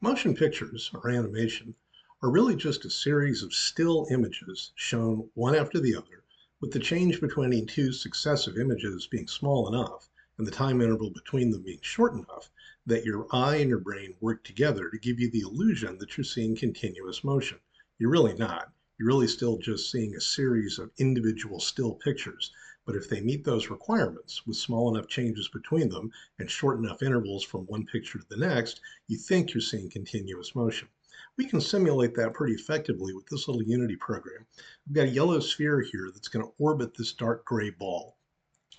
Motion pictures, or animation, are really just a series of still images shown one after the other, with the change between two successive images being small enough and the time interval between them being short enough that your eye and your brain work together to give you the illusion that you're seeing continuous motion. You're really not. You're really still just seeing a series of individual still pictures. But if they meet those requirements with small enough changes between them and short enough intervals from one picture to the next, you think you're seeing continuous motion. We can simulate that pretty effectively with this little Unity program. We've got a yellow sphere here that's going to orbit this dark gray ball.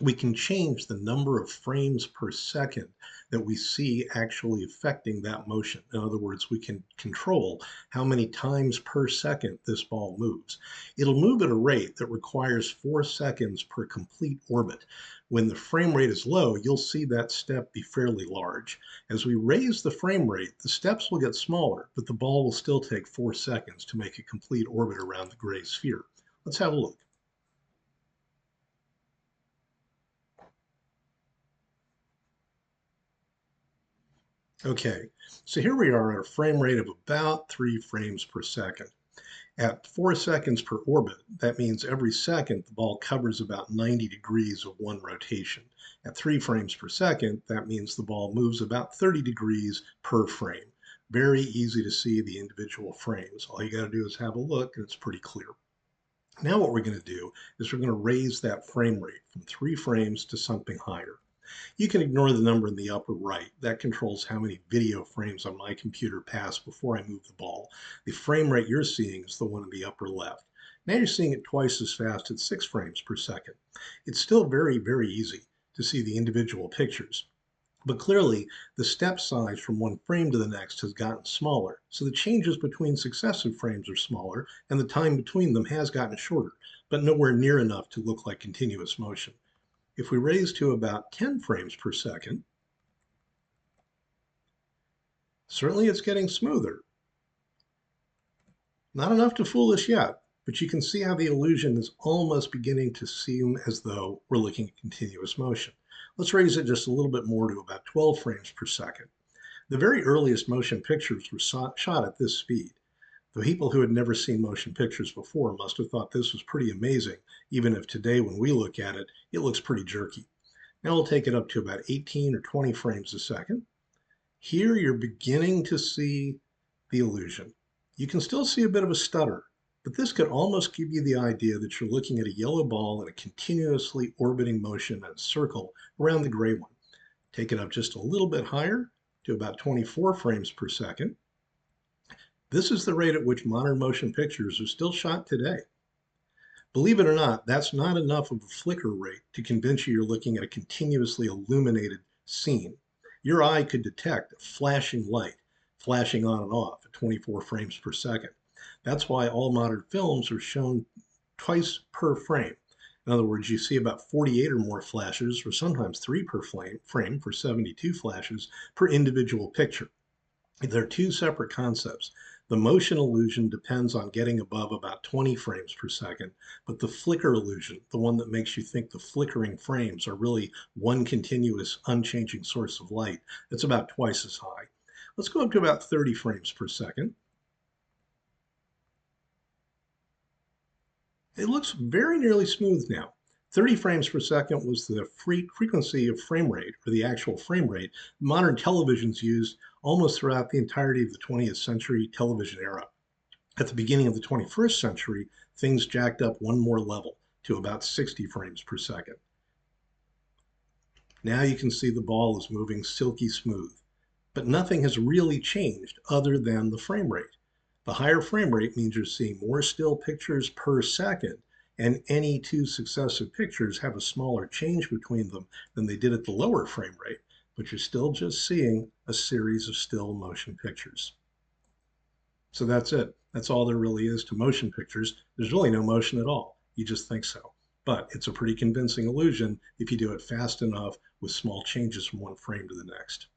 We can change the number of frames per second that we see actually affecting that motion. In other words, we can control how many times per second this ball moves. It'll move at a rate that requires 4 seconds per complete orbit. When the frame rate is low, you'll see that step be fairly large. As we raise the frame rate, the steps will get smaller, but the ball will still take 4 seconds to make a complete orbit around the gray sphere. Let's have a look. Okay, so here we are at a frame rate of about 3 frames per second. At 4 seconds per orbit, that means every second the ball covers about 90 degrees of one rotation. At 3 frames per second, that means the ball moves about 30 degrees per frame. Very easy to see the individual frames. All you got to do is have a look and it's pretty clear. Now what we're going to do is we're going to raise that frame rate from 3 frames to something higher. You can ignore the number in the upper right. That controls how many video frames on my computer pass before I move the ball. The frame rate you're seeing is the one in the upper left. Now you're seeing it twice as fast at 6 frames per second. It's still very, very easy to see the individual pictures. But clearly, the step size from one frame to the next has gotten smaller. So the changes between successive frames are smaller, and the time between them has gotten shorter, but nowhere near enough to look like continuous motion. If we raise to about 10 frames per second, certainly it's getting smoother. Not enough to fool us yet, but you can see how the illusion is almost beginning to seem as though we're looking at continuous motion. Let's raise it just a little bit more to about 12 frames per second. The very earliest motion pictures were shot at this speed. The people who had never seen motion pictures before must have thought this was pretty amazing, even if today when we look at it, it looks pretty jerky. Now we'll take it up to about 18 or 20 frames a second. Here you're beginning to see the illusion. You can still see a bit of a stutter, but this could almost give you the idea that you're looking at a yellow ball in a continuously orbiting motion in a circle around the gray one. Take it up just a little bit higher to about 24 frames per second. This is the rate at which modern motion pictures are still shot today. Believe it or not, that's not enough of a flicker rate to convince you you're looking at a continuously illuminated scene. Your eye could detect a flashing light, flashing on and off at 24 frames per second. That's why all modern films are shown twice per frame. In other words, you see about 48 or more flashes, or sometimes 3 per frame for 72 flashes per individual picture. They're two separate concepts. The motion illusion depends on getting above about 20 frames per second, but the flicker illusion, the one that makes you think the flickering frames are really one continuous, unchanging source of light, it's about twice as high. Let's go up to about 30 frames per second. It looks very nearly smooth now. 30 frames per second was the frequency of frame rate, or the actual frame rate, modern televisions used almost throughout the entirety of the 20th century television era. At the beginning of the 21st century, things jacked up one more level to about 60 frames per second. Now you can see the ball is moving silky smooth, but nothing has really changed other than the frame rate. The higher frame rate means you're seeing more still pictures per second, and any two successive pictures have a smaller change between them than they did at the lower frame rate, but you're still just seeing a series of still motion pictures. So that's it. That's all there really is to motion pictures. There's really no motion at all. You just think so. But it's a pretty convincing illusion if you do it fast enough with small changes from one frame to the next.